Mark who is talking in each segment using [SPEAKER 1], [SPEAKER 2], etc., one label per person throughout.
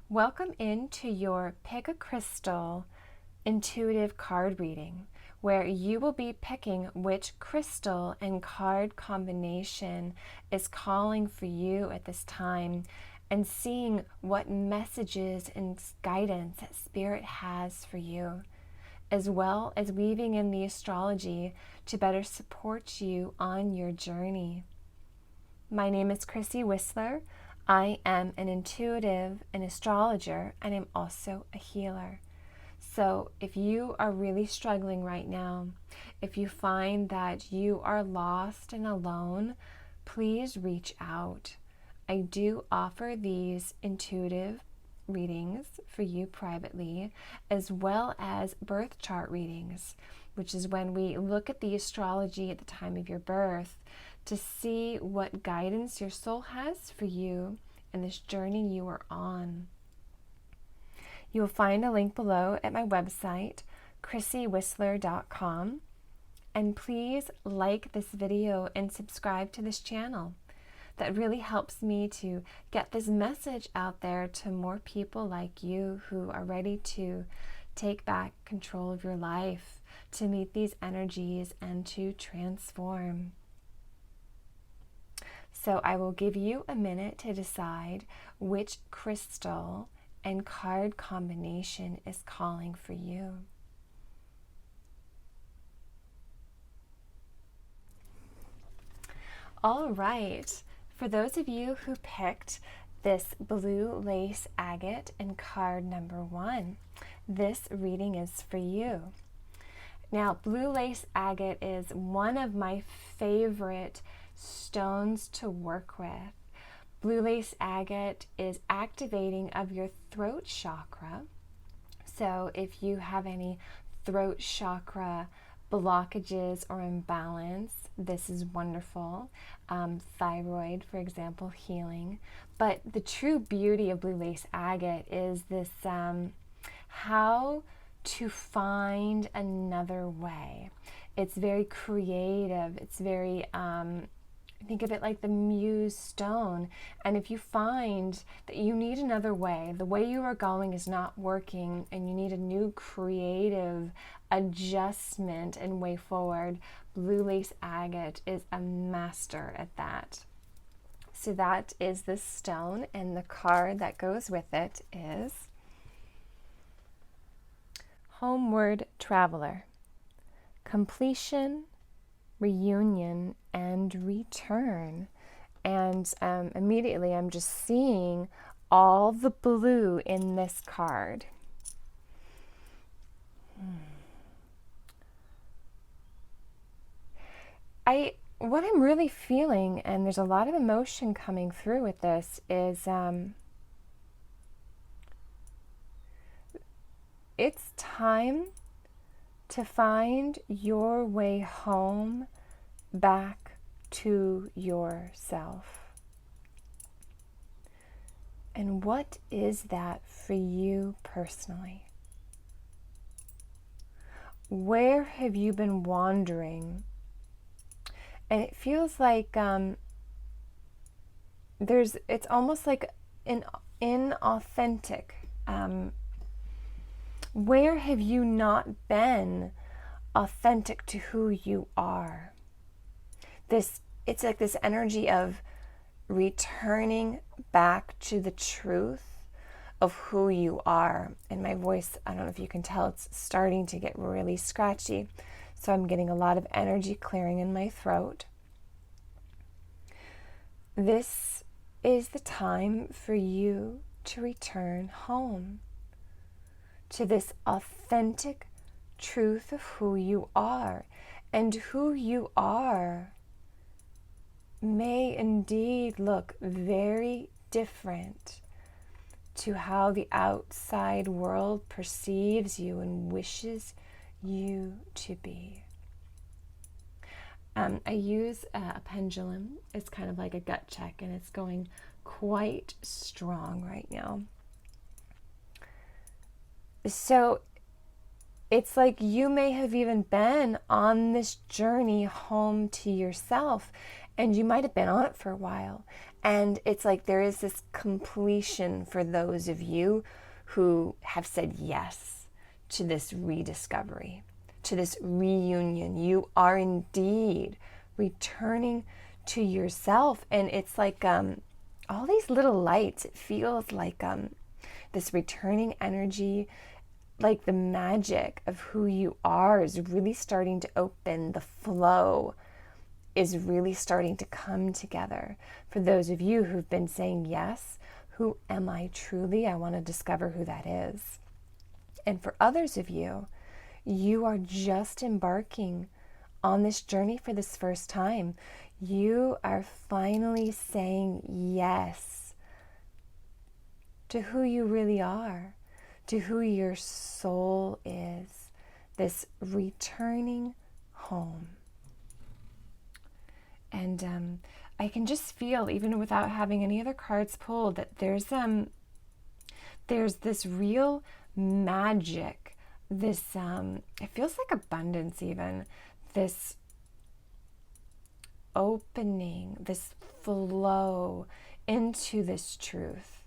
[SPEAKER 1] Welcome into your Pick a Crystal intuitive card reading, where you will be picking which crystal and card combination is calling for you at this time and seeing what messages and guidance that Spirit has for you, as well as weaving in the astrology to better support you on your journey. My name is Chrissy Whistler. I am an intuitive, an astrologer, and I'm also a healer. So if you are really struggling right now, if you find that you are lost and alone, please reach out. I do offer these intuitive readings for you privately, as well as birth chart readings, which is when we look at the astrology at the time of your birth to see what guidance your soul has for you in this journey you are on. You will find a link below at my website, chrissywhistler.com, and please like this video and subscribe to this channel. That really helps me to get this message out there to more people like you who are ready to take back control of your life, to meet these energies and to transform. So I will give you a minute to decide which crystal and card combination is calling for you. All right, for those of you who picked this BlueLace Agate in card number 1, this reading is for you. Now, BlueLace Agate is one of my favorite stones to work with. BlueLace Agate is activating of your throat chakra. So if you have any throat chakra blockages or imbalance, this is wonderful. Thyroid, for example, healing. But the true beauty of BlueLace Agate is this how to find another way. It's very creative. It's very think of it like the muse stone. And if you find that you need another way, the way you are going is not working, and you need a new creative adjustment and way forward, BlueLace Agate is a master at that. So that is the stone, and the card that goes with it is Homeward Traveler. Completion, reunion, and return. And immediately I'm just seeing all the blue in this card. What I'm really feeling, and there's a lot of emotion coming through with this, is it's time to find your way home, back to yourself. And what is that for you personally? Where have you been wandering? And it feels like it's almost like an inauthentic. Where have you not been authentic to who you are? It's like this energy of returning back to the truth of who you are. And my voice, I don't know if you can tell, it's starting to get really scratchy. So I'm getting a lot of energy clearing in my throat. This is the time for you to return home to this authentic truth of who you are. And who you are may indeed look very different to how the outside world perceives you and wishes you to be. I use a pendulum. It's kind of like a gut check, and it's going quite strong right now. So it's like you may have even been on this journey home to yourself, And you might have been on it for a while. And it's like there is this completion for those of you who have said yes to this rediscovery, to this reunion. You are indeed returning to yourself. And it's like all these little lights. It feels like this returning energy, like the magic of who you are is really starting to open. The flow is really starting to come together. For those of you who've been saying yes, who am I truly? I want to discover who that is. And for others of you, you are just embarking on this journey for this first time. You are finally saying yes to who you really are, to who your soul is, this returning home. And I can just feel, even without having any other cards pulled, that there's this real magic, this it feels like abundance even, this opening, this flow into this truth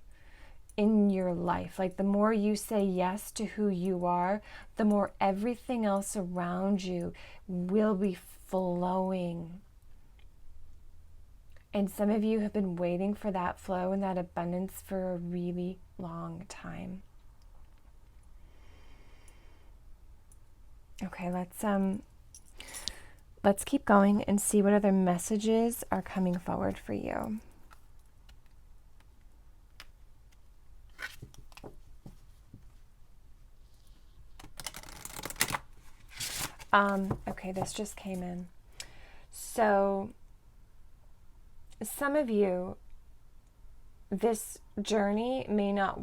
[SPEAKER 1] in your life. Like the more you say yes to who you are, the more everything else around you will be flowing. And some of you have been waiting for that flow and that abundance for a really long time. Okay, let's keep going and see what other messages are coming forward for you. Okay, this just came in. So some of you, this journey may not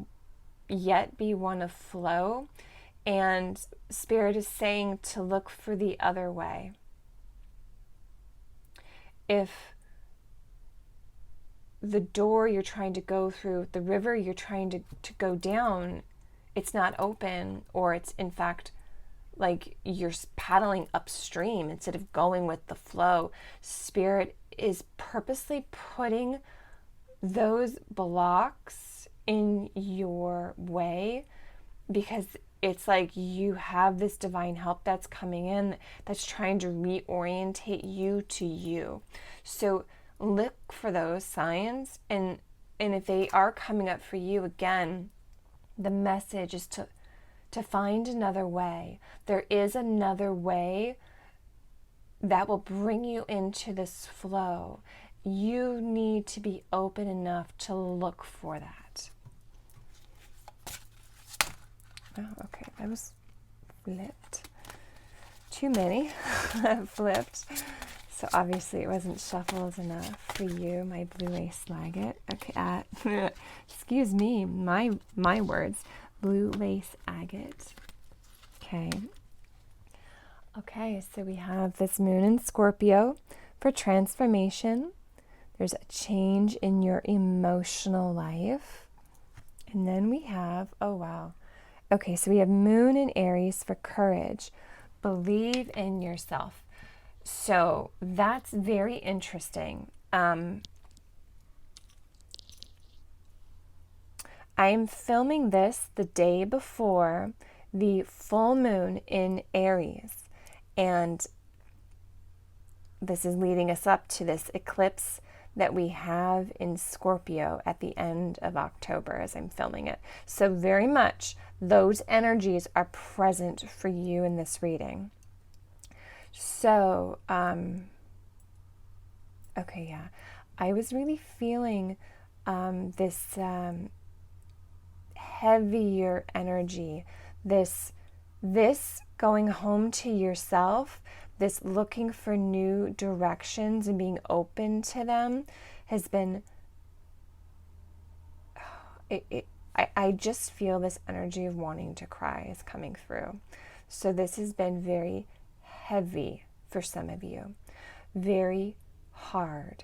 [SPEAKER 1] yet be one of flow, and Spirit is saying to look for the other way. If the door you're trying to go through, the river you're trying to go down, it's not open, or it's in fact like you're paddling upstream instead of going with the flow, Spirit is purposely putting those blocks in your way, because it's like you have this divine help that's coming in that's trying to reorientate you to you. So look for those signs, and if they are coming up for you, again, the message is to find another way. There is another way that will bring you into this flow. You need to be open enough to look for that. Oh, okay, that was flipped. Too many flipped. So obviously it wasn't shuffled enough for you, my BlueLace agate. Okay, excuse me, my words. BlueLace agate. Okay, so we have this moon in Scorpio for transformation. There's a change in your emotional life. And then we have, oh wow. Okay, so we have moon in Aries for courage. Believe in yourself. So that's very interesting. I'm filming this the day before the full moon in Aries, and this is leading us up to this eclipse that we have in Scorpio at the end of October as I'm filming it. So very much those energies are present for you in this reading. So, okay, yeah, I was really feeling this heavier energy, this going home to yourself, this looking for new directions and being open to them has been, I just feel this energy of wanting to cry is coming through. So this has been very heavy for some of you, very hard.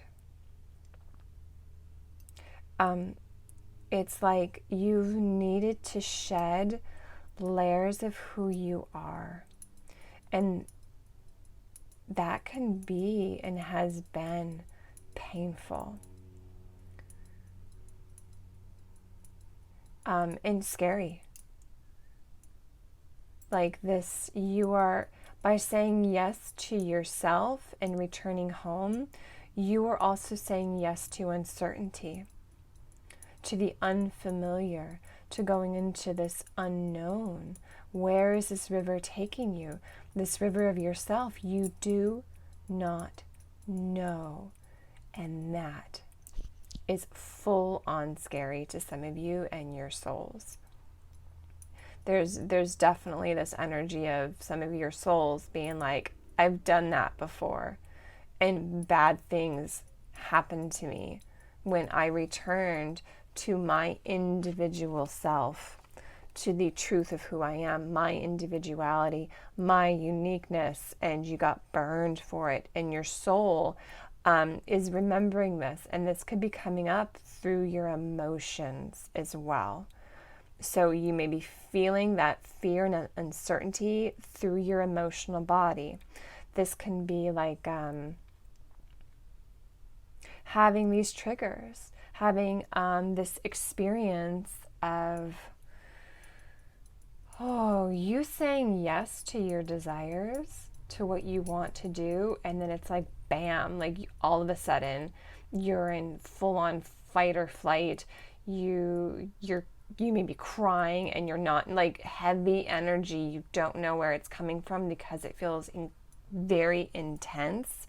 [SPEAKER 1] It's like you've needed to shed layers of who you are. And that can be and has been painful and scary. Like this, you are, by saying yes to yourself and returning home, you are also saying yes to uncertainty, to the unfamiliar, to going into this unknown. Where is this river taking you? This river of yourself you do not know. And that is full on scary to some of you and your souls. There's definitely this energy of some of your souls being like, I've done that before, and bad things happened to me when I returned to my individual self, to the truth of who I am, my individuality, my uniqueness, and you got burned for it. And your soul is remembering this, and this could be coming up through your emotions as well. So you may be feeling that fear and uncertainty through your emotional body. This can be like having these triggers, having this experience of, you saying yes to your desires, to what you want to do, and then it's like, bam, like all of a sudden you're in full-on fight or flight. You may be crying and you're not, like heavy energy. You don't know where it's coming from because it feels very intense,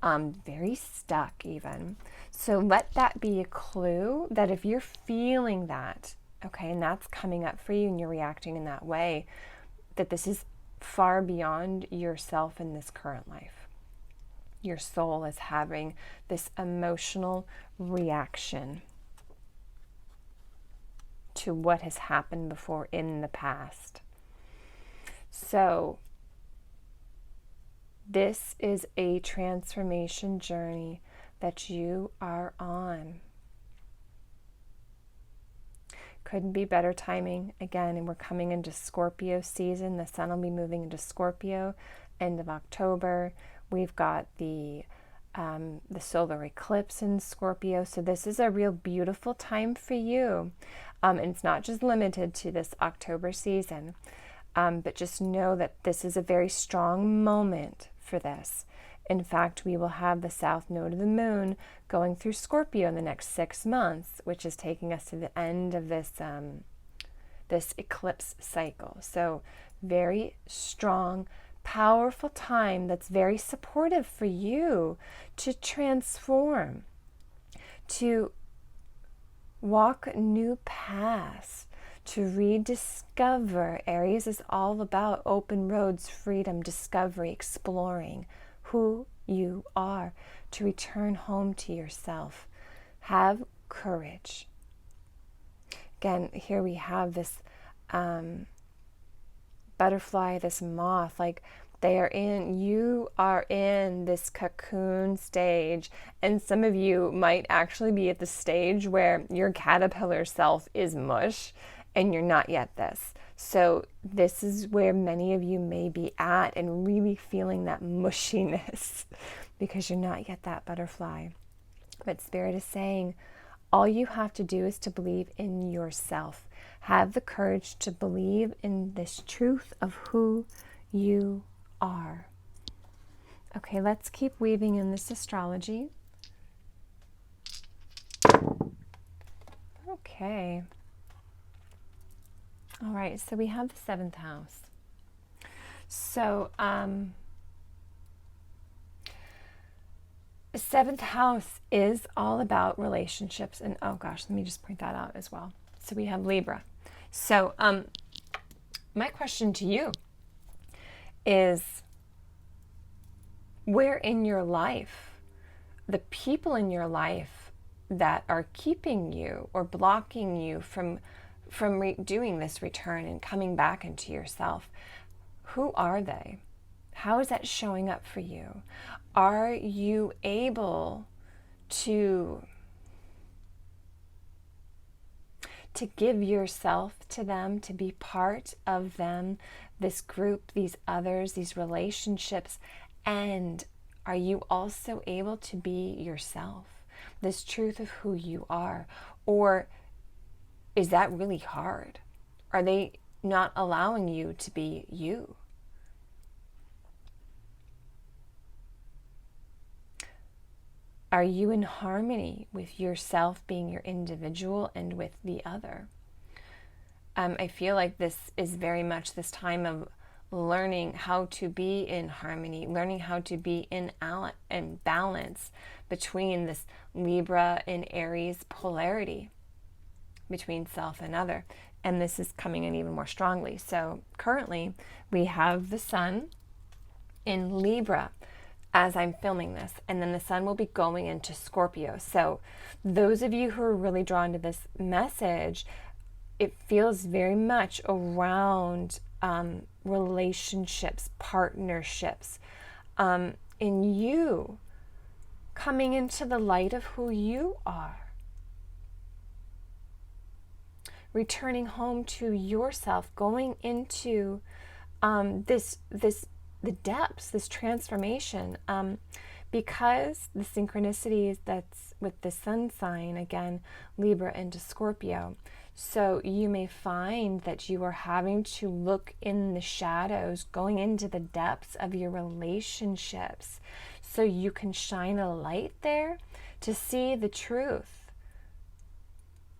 [SPEAKER 1] very stuck even. So let that be a clue that if you're feeling that, okay, and that's coming up for you and you're reacting in that way, that this is far beyond yourself in this current life. Your soul is having this emotional reaction to what has happened before in the past. So this is a transformation journey that you are on. Couldn't be better timing. Again, and we're coming into Scorpio season. The sun will be moving into Scorpio end of October. We've got the solar eclipse in Scorpio. So this is a real beautiful time for you. And it's not just limited to this October season, but just know that this is a very strong moment for this. In fact, we will have the south node of the moon going through Scorpio in the next 6 months, which is taking us to the end of this eclipse cycle. So very strong, powerful time that's very supportive for you to transform, to walk new paths, to rediscover areas. Is all about open roads, freedom, discovery, exploring who you are, to return home to yourself. Have courage. Again, here we have this butterfly, this moth, like you are in this cocoon stage, and some of you might actually be at the stage where your caterpillar self is mush and you're not yet this. So this is where many of you may be at and really feeling that mushiness because you're not yet that butterfly. But Spirit is saying all you have to do is to believe in yourself. Have the courage to believe in this truth of who you are. Okay, let's keep weaving in this astrology. Okay. All right, so we have the 7th house. So, the 7th house is all about relationships. And oh gosh, let me just point that out as well. So we have Libra. So, my question to you is, where in your life, the people in your life that are keeping you or blocking you from doing this return and coming back into yourself, who are they? How is that showing up for you? Are you able to give yourself to them, to be part of them, this group, these others, these relationships? And Are you also able to be yourself, this truth of who you are? Or is that really hard? Are they not allowing you to be you? Are you in harmony with yourself being your individual and with the other? I feel like this is very much this time of learning how to be in harmony, learning how to be in balance between this Libra and Aries polarity between self and other. And this is coming in even more strongly. So currently we have the sun in Libra as I'm filming this, and then the sun will be going into Scorpio. So those of you who are really drawn to this message, it feels very much around relationships, partnerships, in you coming into the light of who you are, returning home to yourself, going into the depths, this transformation, because the synchronicities that's with the sun sign, again, Libra into Scorpio. So you may find that you are having to look in the shadows, going into the depths of your relationships, so you can shine a light there to see the truth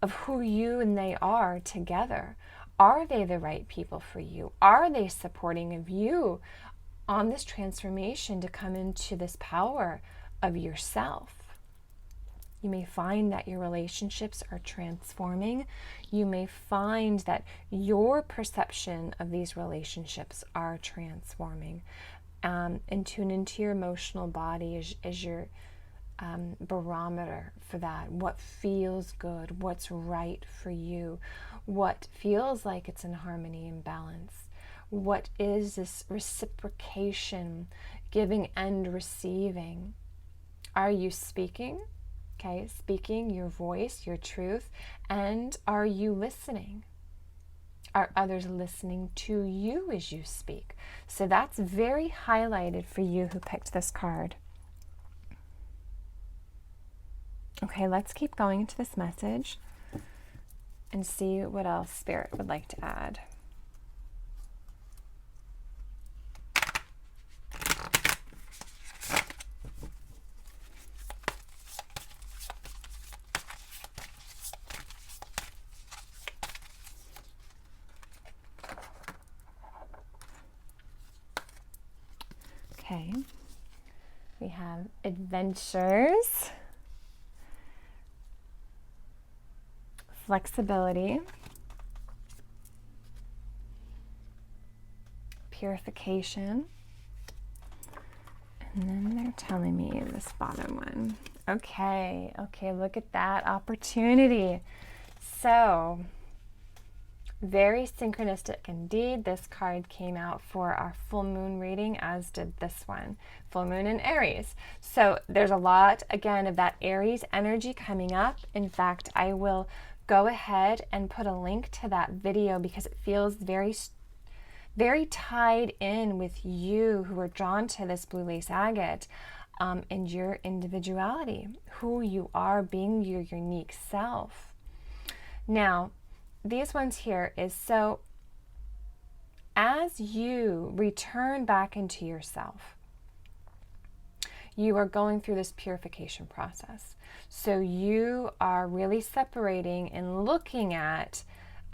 [SPEAKER 1] of who you and they are together. Are they the right people for you? Are they supporting of you on this transformation to come into this power of yourself? You may find that your relationships are transforming. You may find that your perception of these relationships are transforming. And tune into your emotional body as your barometer for that. What feels good? What's right for you? What feels like it's in harmony and balance? What is this reciprocation, giving and receiving? Are you speaking? Okay, speaking your voice, your truth, and are you listening? Are others listening to you as you speak? So that's very highlighted for you who picked this card. Okay, let's keep going into this message and see what else Spirit would like to add. Okay, we have adventures, flexibility, purification, and then they're telling me this bottom one. Okay, look at that opportunity. So, very synchronistic indeed. This card came out for our full moon reading, as did this one, full moon in Aries. So there's a lot, again, of that Aries energy coming up. In fact, I will go ahead and put a link to that video because it feels very, very tied in with you who are drawn to this blue lace agate, and your individuality, who you are, being your unique self. Now, these ones here is so as you return back into yourself, you are going through this purification process. So you are really separating and looking at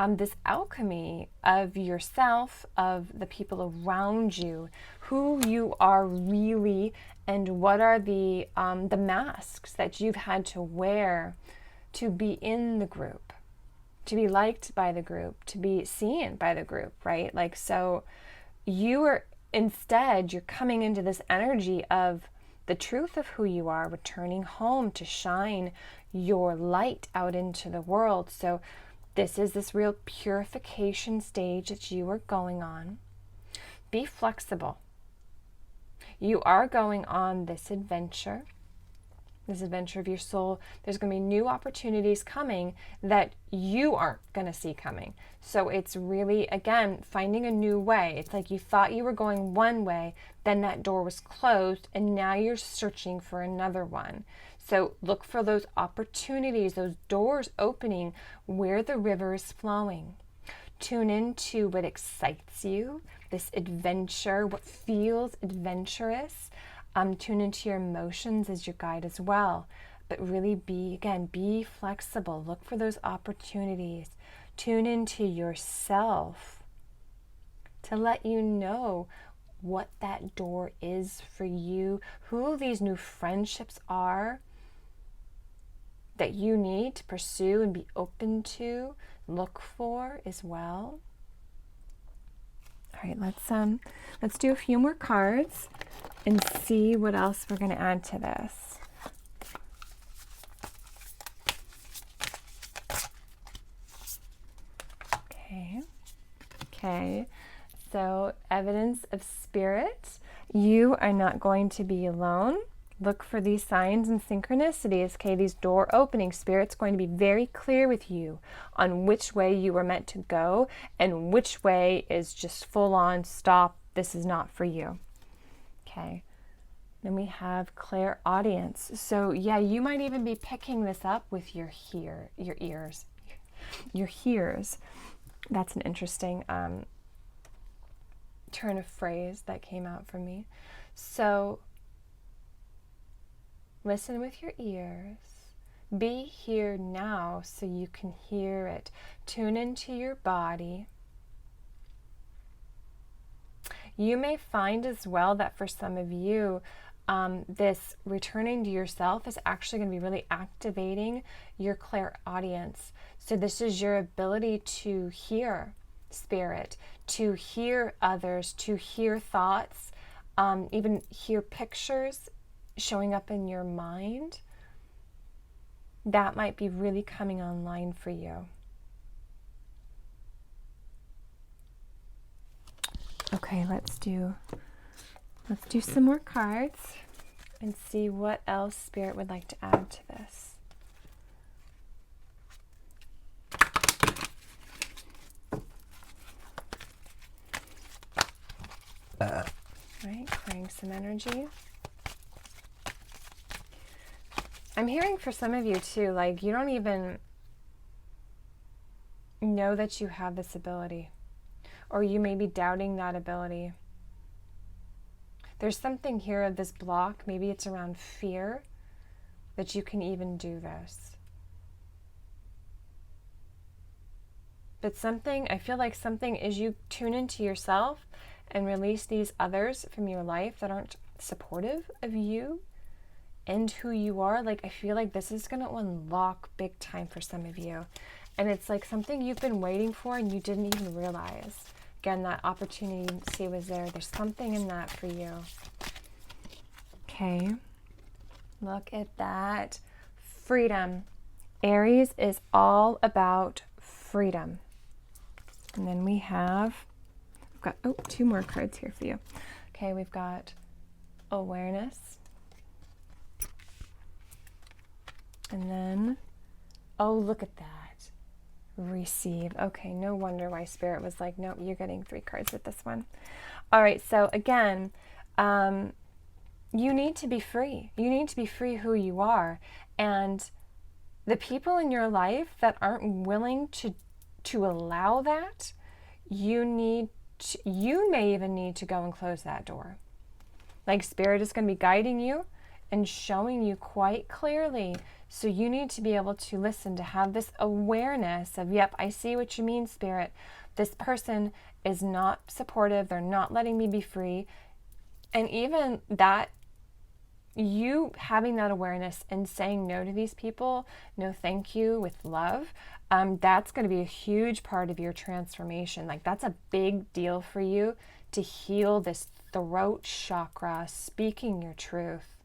[SPEAKER 1] this alchemy of yourself, of the people around you, who you are really, and what are the masks that you've had to wear to be in the group, to be liked by the group, to be seen by the group, right? Like, so you are instead, you're coming into this energy of the truth of who you are, returning home to shine your light out into the world. So this is this real purification stage that you are going on. Be flexible. You are going on this adventure. this adventure of your soul, there's going to be new opportunities coming that you aren't going to see coming. So it's really, again, finding a new way. It's like you thought you were going one way, then that door was closed, and now you're searching for another one. So look for those opportunities, those doors opening where the river is flowing. Tune into what excites you, this adventure, what feels adventurous. Tune into your emotions as your guide as well. But really be flexible. Look for those opportunities. Tune into yourself to let you know what that door is for you, who these new friendships are that you need to pursue and be open to, look for as well. All right, let's do a few more cards and see what else we're going to add to this. Okay. So, evidence of spirit. You are not going to be alone. Look for these signs and synchronicities, okay? These door openings. Spirit's going to be very clear with you on which way you were meant to go and which way is just full on stop. This is not for you. Okay. Then we have clairaudience. So yeah, you might even be picking this up with your ears. Your hears. That's an interesting turn of phrase that came out for me. So listen with your ears. Be here now so you can hear it. Tune into your body. You may find as well that for some of you, this returning to yourself is actually going to be really activating your clairaudience. So this is your ability to hear spirit, to hear others, to hear thoughts, even hear pictures showing up in your mind. That might be really coming online for you. Okay, let's do some more cards and see what else Spirit would like to add to this. Right, clearing some energy. I'm hearing for some of you too, like you don't even know that you have this ability, or you may be doubting that ability. There's something here of this block, maybe it's around fear, that you can even do this. But I feel like something is you tune into yourself and release these others from your life that aren't supportive of you and who you are. Like, I feel like this is going to unlock big time for some of you. And it's like something you've been waiting for and you didn't even realize. Again, that opportunity was there. There's something in that for you. Okay. Look at that. Freedom. Aries is all about freedom. And then we've got, two more cards here for you. Okay, we've got awareness. And then, oh, look at that. Receive. Okay, no wonder why Spirit was like, nope, you're getting 3 cards with this one. All right, so again, you need to be free. You need to be free who you are. And the people in your life that aren't willing to allow that, you may even need to go and close that door. Like, Spirit is going to be guiding you and showing you quite clearly. So you need to be able to listen, to have this awareness of, yep, I see what you mean, Spirit. This person is not supportive. They're not letting me be free. And even that, you having that awareness and saying no to these people, no thank you, with love, that's going to be a huge part of your transformation. Like, that's a big deal for you to heal this throat chakra, speaking your truth.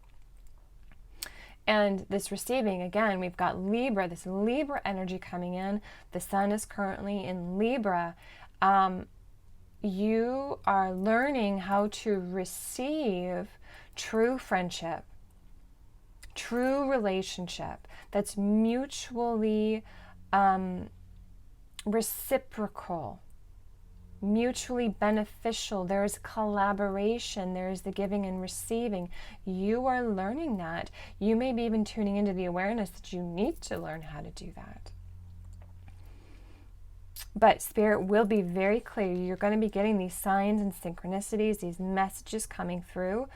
[SPEAKER 1] And this receiving, again, we've got Libra, this Libra energy coming in. The sun is currently in Libra. You are learning how to receive true friendship, true relationship that's mutually reciprocal, mutually beneficial. There's collaboration, there's the giving and receiving. You are learning that. You may be even tuning into the awareness that you need to learn how to do that. But Spirit will be very clear. You're going to be getting these signs and synchronicities, these messages coming through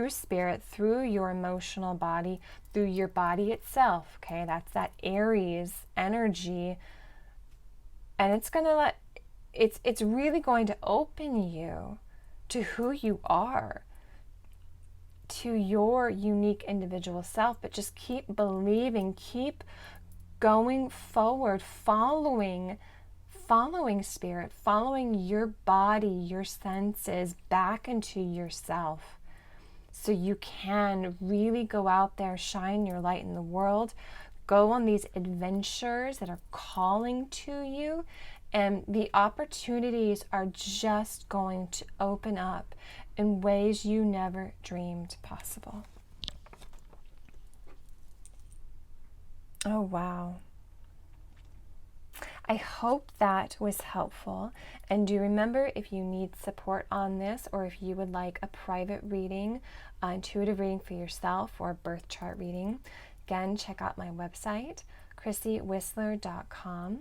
[SPEAKER 1] Spirit, through your emotional body, through your body itself. Okay, that's that Aries energy. And it's going to it's really going to open you to who you are, to your unique individual self. But just keep believing, keep going forward, following Spirit, following your body, your senses back into yourself, so you can really go out there, shine your light in the world, go on these adventures that are calling to you, and the opportunities are just going to open up in ways you never dreamed possible. Oh, wow. I hope that was helpful. And do remember, if you need support on this, or if you would like a private reading, intuitive reading for yourself, or birth chart reading, again, check out my website, chrissywhistler.com.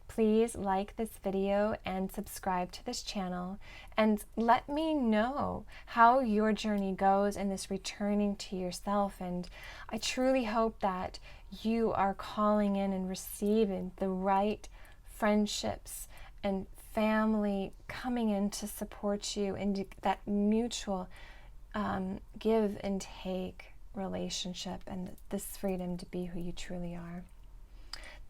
[SPEAKER 1] Please like this video and subscribe to this channel, and let me know how your journey goes in this returning to yourself. And I truly hope that you are calling in and receiving the right friendships and family coming in to support you in that mutual give and take relationship, and this freedom to be who you truly are.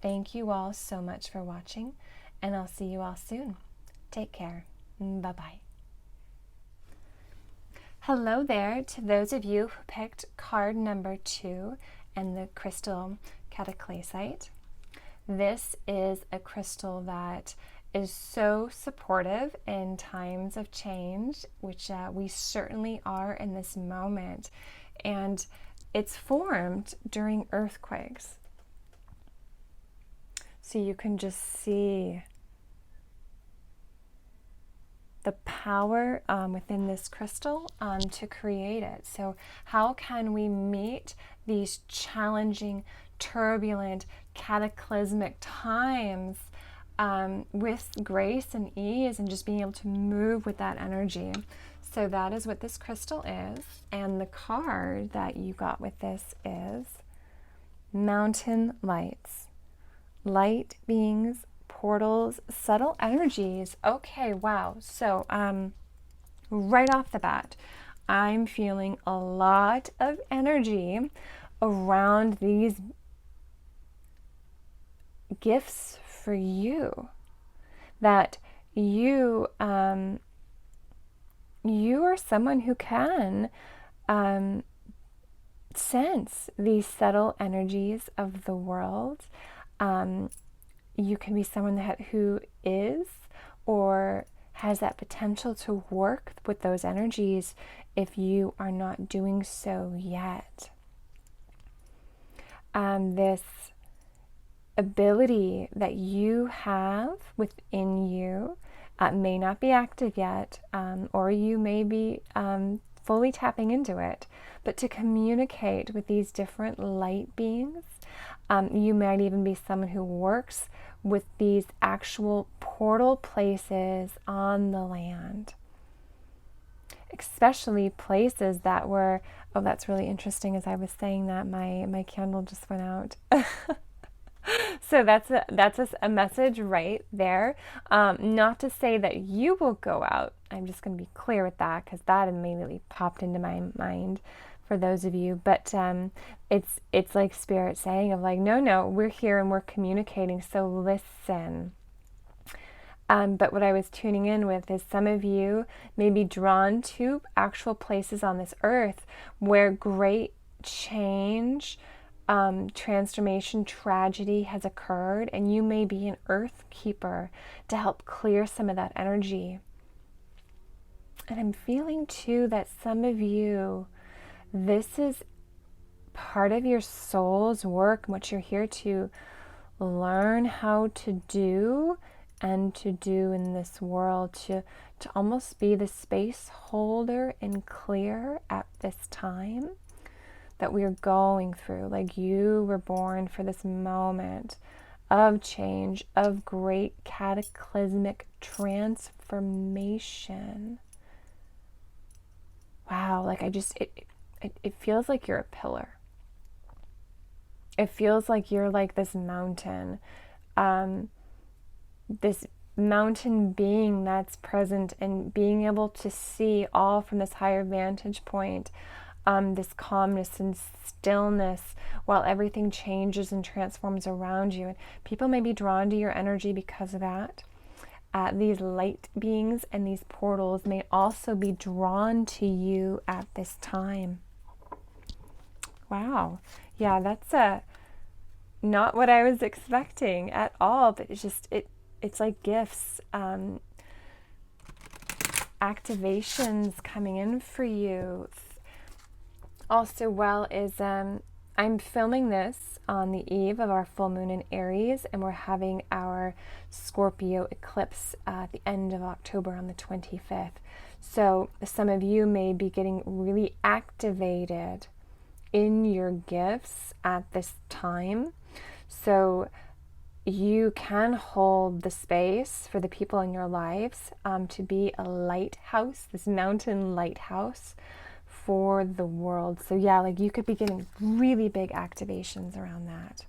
[SPEAKER 1] Thank you all so much for watching, and I'll see you all soon. Take care. Bye-bye. Hello there to those of you who picked card number 2 and the crystal Cataclasite. This is a crystal that is so supportive in times of change, which we certainly are in this moment. And it's formed during earthquakes. So you can just see the power within this crystal to create it. So how can we meet these challenging, turbulent, cataclysmic times with grace and ease, and just being able to move with that energy? So that is what this crystal is. And the card that you got with this is Mountain Lights. Light beings, portals, subtle energies. Okay, wow. So right off the bat, I'm feeling a lot of energy around these gifts for you, that you are someone who can sense these subtle energies of the world. You can be someone who is or has that potential to work with those energies if you are not doing so yet. This ability that you have within you may not be active yet, or you may be fully tapping into it, but to communicate with these different light beings. You might even be someone who works with these actual portal places on the land, especially places that were, oh, that's really interesting. As I was saying that, my candle just went out. So that's a message right there. Not to say that you will go out. I'm just going to be clear with that, because that immediately popped into my mind for those of you. But it's like Spirit saying of like, no, we're here and we're communicating, so listen. But what I was tuning in with is some of you may be drawn to actual places on this earth where great change, transformation, tragedy has occurred, and you may be an earth keeper to help clear some of that energy. And I'm feeling too that some of you, this is part of your soul's work, what you're here to learn how to do and to do in this world, to almost be the space holder and clear at this time that we are going through. Like you were born for this moment of change, of great cataclysmic transformation. Wow, like it feels like you're a pillar. It feels like you're like this mountain being that's present and being able to see all from this higher vantage point, this calmness and stillness while everything changes and transforms around you. And people may be drawn to your energy because of that. These light beings and these portals may also be drawn to you at this time. Wow. Yeah, that's not what I was expecting at all, but it's like gifts, activations coming in for you. Also, I'm filming this on the eve of our full moon in Aries, and we're having our Scorpio eclipse at the end of October on the 25th. So some of you may be getting really activated in your gifts at this time. So you can hold the space for the people in your lives to be a lighthouse, this mountain lighthouse for the world. So yeah, like you could be getting really big activations around that.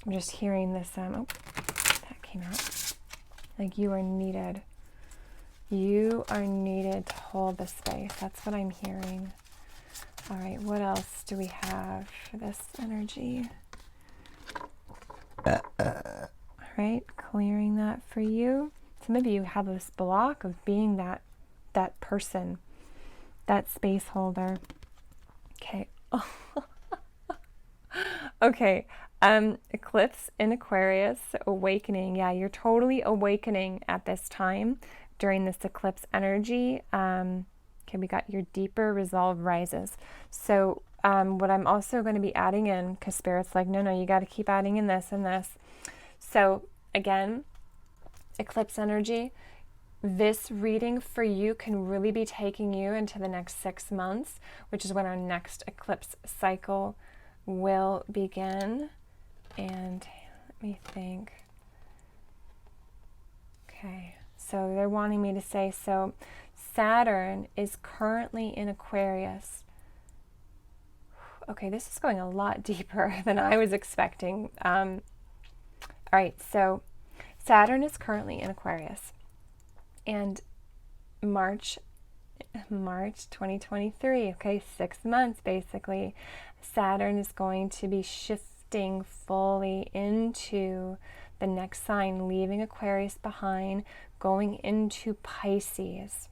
[SPEAKER 1] I'm just hearing this, oh, that came out. Like you are needed. You are needed to hold the space. That's what I'm hearing. All right, what else do we have for this energy? All right, clearing that for you. Some of you have this block of being that person, that space holder. Okay. Okay. Eclipse in Aquarius, awakening. Yeah, you're totally awakening at this time during this eclipse energy. Okay, we got your deeper resolve rises. So what I'm also going to be adding in, because Spirit's like, no, you got to keep adding in this and this. So again, eclipse energy. This reading for you can really be taking you into the next 6 months, which is when our next eclipse cycle will begin. And let me think. Okay, so they're wanting me to say, so Saturn is currently in Aquarius. Okay, this is going a lot deeper than I was expecting. All right, so Saturn is currently in Aquarius. And March 2023, okay, 6 months basically, Saturn is going to be shifting fully into the next sign, leaving Aquarius behind, going into Pisces.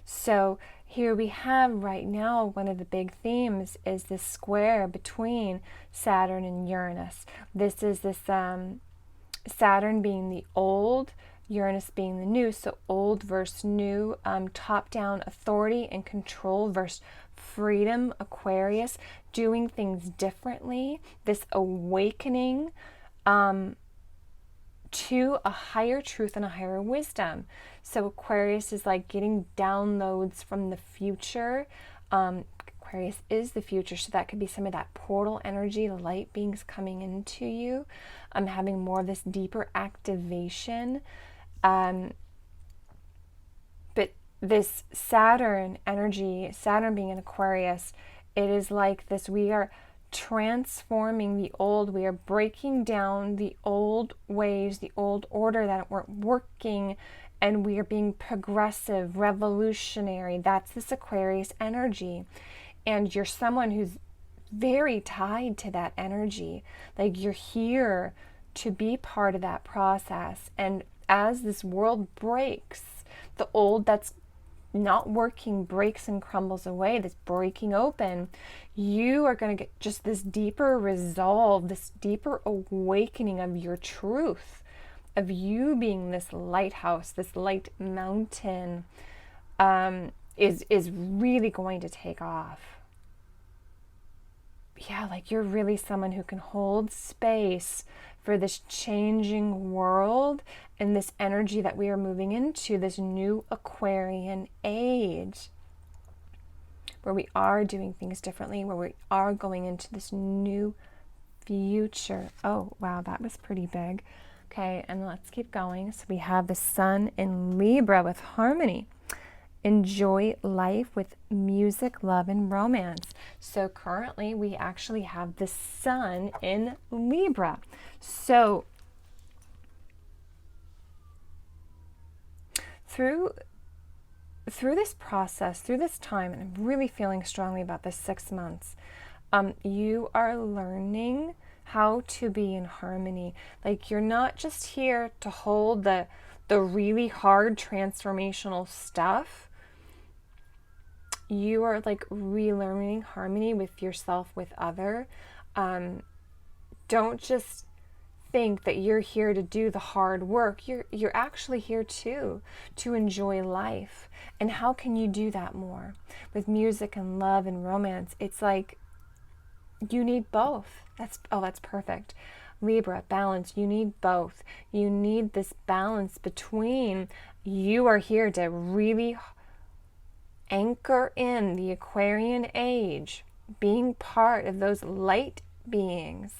[SPEAKER 1] So here we have right now, one of the big themes is this square between Saturn and Uranus. This is this Saturn being the old, Uranus being the new. So old versus new, top-down authority and control versus freedom, Aquarius, doing things differently. This awakening to a higher truth and a higher wisdom. So Aquarius is like getting downloads from the future. Aquarius is the future, so that could be some of that portal energy, the light beings coming into you. Having more of this deeper activation. But this Saturn energy, Saturn being in Aquarius, it is like this, we are transforming the old, we are breaking down the old ways, the old order that weren't working, and we are being progressive, revolutionary. That's this Aquarius energy. And you're someone who's very tied to that energy. Like you're here to be part of that process. And as this world breaks, the old that's not working breaks and crumbles away, this breaking open, you are going to get just this deeper resolve, this deeper awakening of your truth, of you being this lighthouse, this light mountain, is really going to take off. Yeah, like you're really someone who can hold space for this changing world and this energy that we are moving into, this new Aquarian age, where we are doing things differently, where we are going into this new future. Oh, wow, that was pretty big. Okay, and let's keep going. So we have the Sun in Libra with harmony. Enjoy life with music, love, and romance. So currently we actually have the Sun in Libra. So through this process, through this time, and I'm really feeling strongly about this 6 months, you are learning how to be in harmony. Like, you're not just here to hold the really hard transformational stuff. You are like relearning harmony with yourself, with other. Don't just think that you're here to do the hard work. You're actually here too to enjoy life. And how can you do that more? With music and love and romance, it's like you need both. That's perfect. Libra, balance. You need both. You need this balance between, you are here to really anchor in the Aquarian age, being part of those light beings,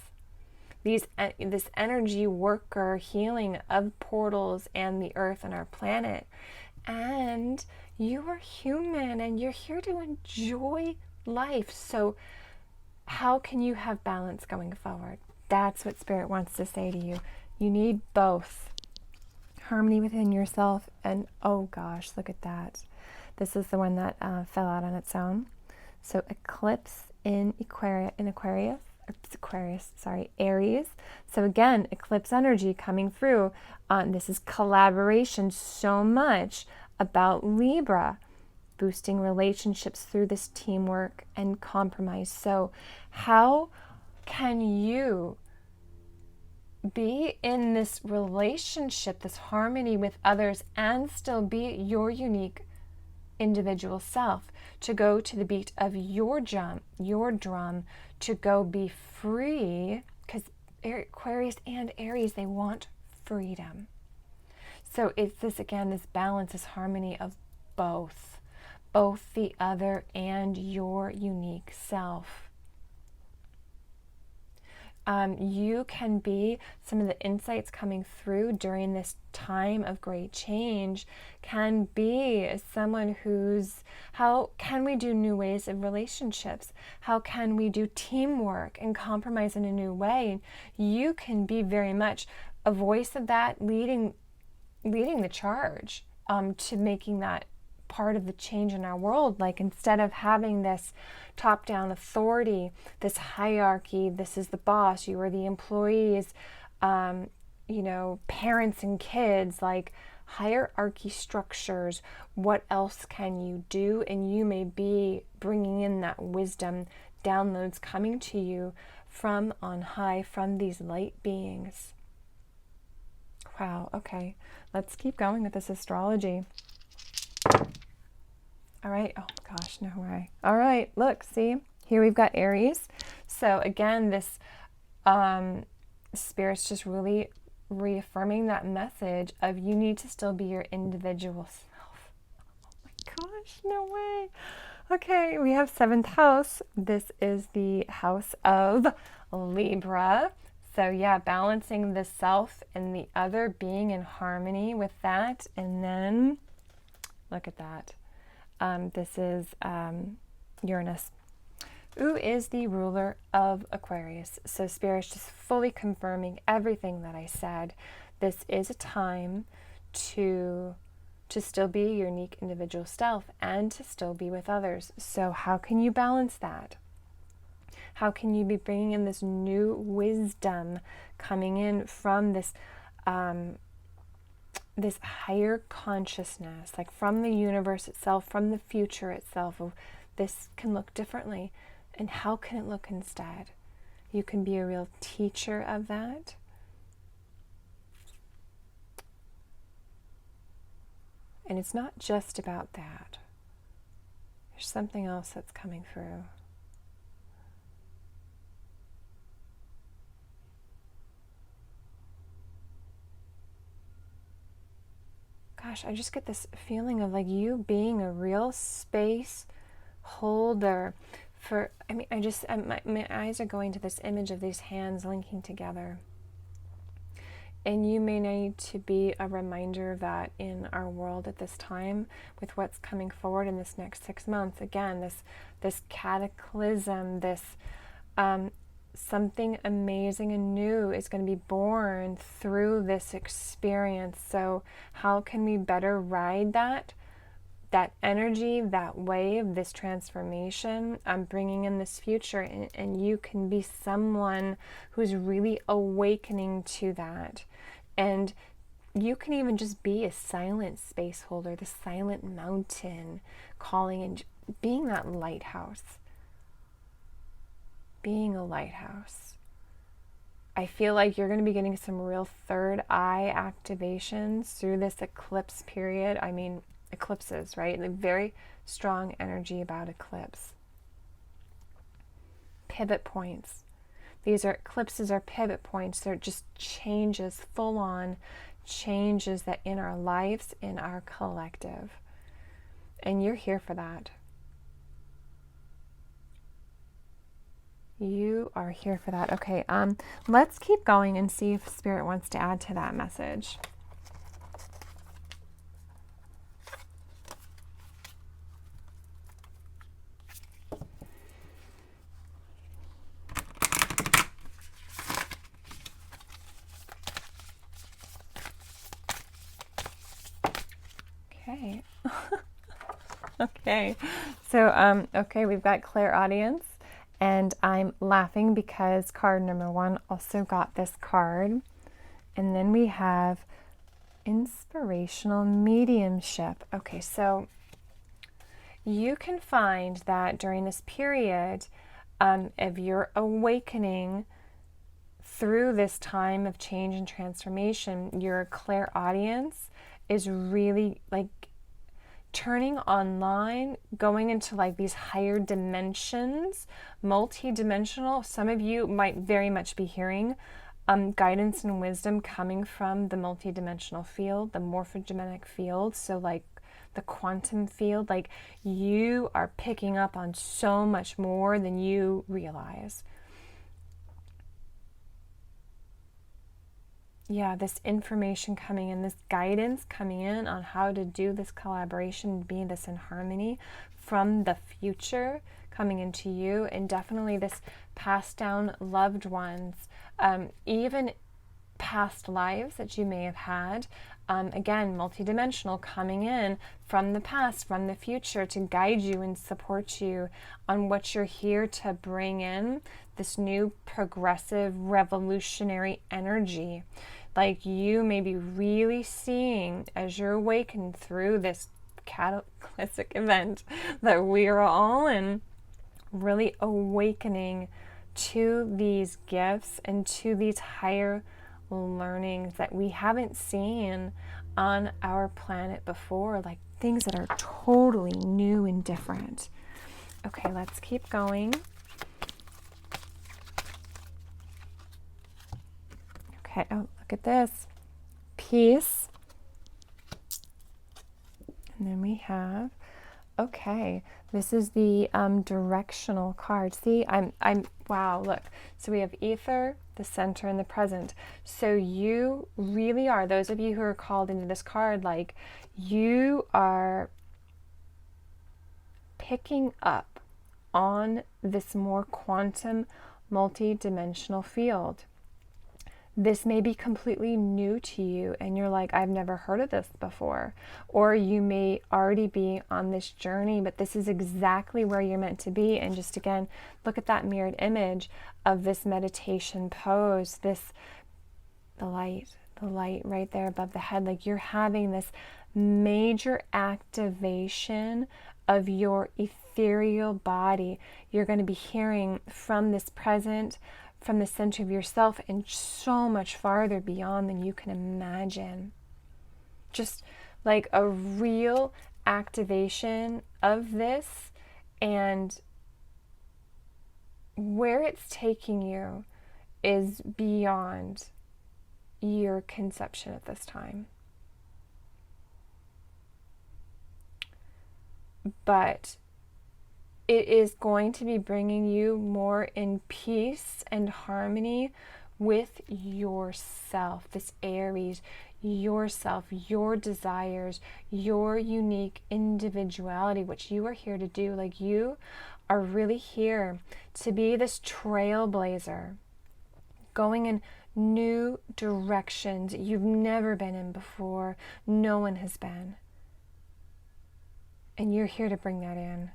[SPEAKER 1] this energy worker healing of portals and the earth and our planet. And you are human and you're here to enjoy life. So how can you have balance going forward? That's what Spirit wants to say to you. You need both. Harmony within yourself and, oh gosh, look at that. This is the one that fell out on its own. So eclipse in Aries. So again, eclipse energy coming through. This is collaboration so much about Libra, boosting relationships through this teamwork and compromise. So how can you be in this relationship, this harmony with others, and still be your unique individual self, to go to the beat of your drum, to go be free? Because Aquarius and Aries, they want freedom. So it's this, again, this balance, this harmony of both the other and your unique self. You can be, some of the insights coming through during this time of great change can be someone who's, how can we do new ways of relationships? How can we do teamwork and compromise in a new way? You can be very much a voice of that, leading the charge to making that part of the change in our world. Like, instead of having this top-down authority, this hierarchy, this is the boss, you are the employees, parents and kids, like hierarchy structures, what else can you do? And you may be bringing in that wisdom, downloads coming to you from on high, from these light beings. Wow, okay, let's keep going with this astrology. All right, oh gosh, no way. All right, look, see, here we've got Aries. So again, this Spirit's just really reaffirming that message of you need to still be your individual self. Oh my gosh, no way. Okay, we have 7th house. This is the house of Libra. So yeah, balancing the self and the other, being in harmony with that. And then, look at that. This is Uranus, who is the ruler of Aquarius. So Spirit's just fully confirming everything that I said. This is a time to still be your unique individual self and to still be with others. So how can you balance that? How can you be bringing in this new wisdom coming in from this this higher consciousness, like from the universe itself, from the future itself, of this can look differently. And how can it look instead? You can be a real teacher of that. And it's not just about that. There's something else that's coming through. Gosh, I just get this feeling of like you being a real space holder for, I mean, my eyes are going to this image of these hands linking together. And you may need to be a reminder of that in our world at this time with what's coming forward in this next 6 months. Again, this cataclysm, this something amazing and new is going to be born through this experience. So how can we better ride that energy, that wave, this transformation? I'm bringing in this future, and you can be someone who's really awakening to that. And you can even just be a silent space holder, the silent mountain calling and being that lighthouse. Being a lighthouse. I feel like you're going to be getting some real third eye activations through this eclipse period. I mean, eclipses, right? Like very strong energy about eclipse. Pivot points. These are eclipses are pivot points. They're just changes, full on changes that in our lives, in our collective. And you're here for that. You are here for that. Okay, let's keep going and see if Spirit wants to add to that message. Okay. Okay. So, okay, we've got clairaudience. And I'm laughing because card number 1 also got this card. And then we have inspirational mediumship. Okay, so you can find that during this period of your awakening through this time of change and transformation, your clairaudience is really like turning online, going into like these higher dimensions, multi-dimensional. Some of you might very much be hearing guidance and wisdom coming from the multi-dimensional field, the morphogenetic field. So like the quantum field, like you are picking up on so much more than you realize. Yeah, this information coming in, this guidance coming in on how to do this collaboration, be this in harmony from the future coming into you, and definitely this passed down loved ones, even past lives that you may have had. Again, multidimensional coming in from the past, from the future to guide you and support you on what you're here to bring in, this new progressive revolutionary energy. Like you may be really seeing as you're awakened through this cataclysmic event that we are all in, really awakening to these gifts and to these higher learnings that we haven't seen on our planet before, like things that are totally new and different. Okay, let's keep going. Okay, oh, look at this. Peace. And then we have, okay, this is the directional card. See, wow, look. So we have ether, the center, and the present. So you really are, those of you who are called into this card, like you are picking up on this more quantum, multi-dimensional field. This may be completely new to you and you're like, I've never heard of this before. Or you may already be on this journey, but this is exactly where you're meant to be. And just again, look at that mirrored image of this meditation pose, the light right there above the head. Like you're having this major activation of your ethereal body. You're going to be hearing from this present, from the center of yourself, and so much farther beyond than you can imagine. Just like a real activation of this And where it's taking you is beyond your conception at this time. But it is going to be bringing you more in peace and harmony with yourself, this Aries, yourself, your desires, your unique individuality, which you are here to do. Like, you are really here to be this trailblazer, going in new directions you've never been in before. No one has been. And you're here to bring that in.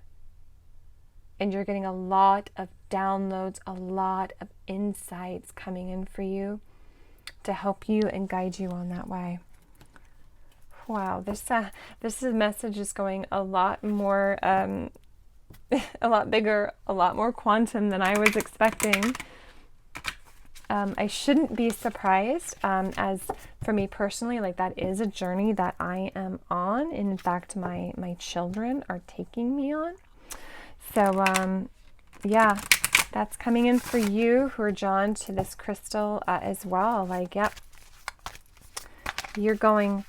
[SPEAKER 1] And you're getting a lot of downloads, a lot of insights coming in for you to help you and guide you on that way. Wow, this message is going a lot more, a lot bigger, a lot more quantum than I was expecting. I shouldn't be surprised, as for me personally, like, that is a journey that I am on. And in fact, my children are taking me on. So, yeah, that's coming in for you who are drawn to this crystal as well. Like, yep, you're going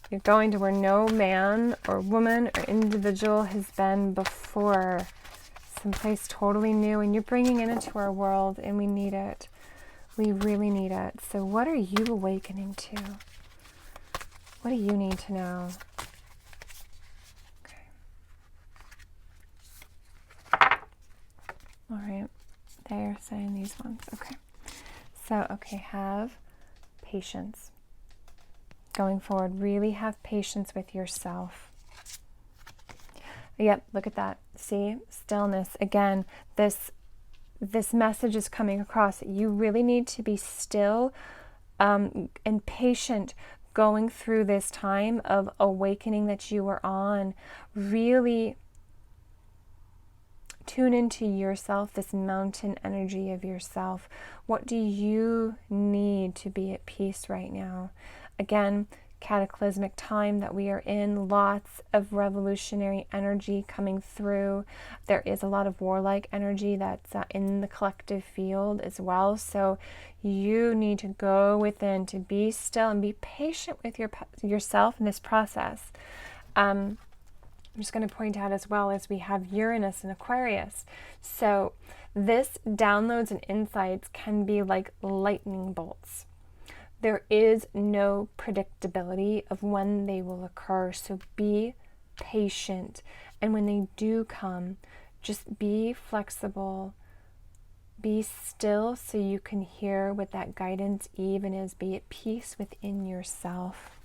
[SPEAKER 1] to where no man or woman or individual has been before. Someplace totally new, and you're bringing it into our world, and we need it. We really need it. So what are you awakening to? What do you need to know? All right, they're saying these ones. Okay. So, okay, have patience. Going forward, really have patience with yourself. Yep, look at that. See? Stillness. Again, this message is coming across. You really need to be still and patient going through this time of awakening that you are on. Really tune into yourself, this mountain energy of yourself. What do you need to be at peace right now? Again, cataclysmic time that we are in, lots of revolutionary energy coming through. There is a lot of warlike energy that's in the collective field as well. So you need to go within, to be still and be patient with yourself in this process. I'm just going to point out as well as we have Uranus and Aquarius. So this downloads and insights can be like lightning bolts. There is no predictability of when they will occur. So be patient. And when they do come, just be flexible. Be still so you can hear what that guidance even is. Be at peace within yourself.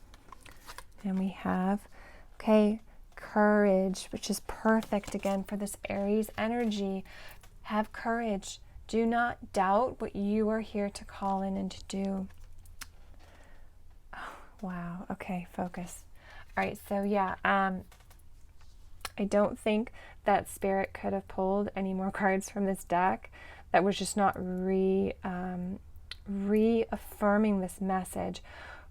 [SPEAKER 1] And we have, okay, courage, which is perfect again for this Aries energy. Have courage. Do not doubt what you are here to call in and to do. Oh, wow. Okay, focus. All right, so yeah, I don't think that Spirit could have pulled any more cards from this deck. That was just not reaffirming this message.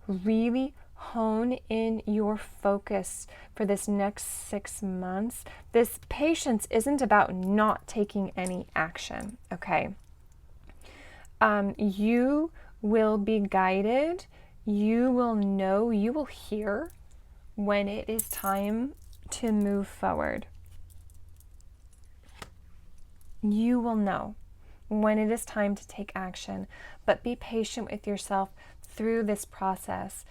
[SPEAKER 1] Really hone in your focus for this next 6 months. This patience isn't about not taking any action, okay? You will be guided. You will know, you will hear when it is time to move forward. You will know when it is time to take action, but be patient with yourself through this process.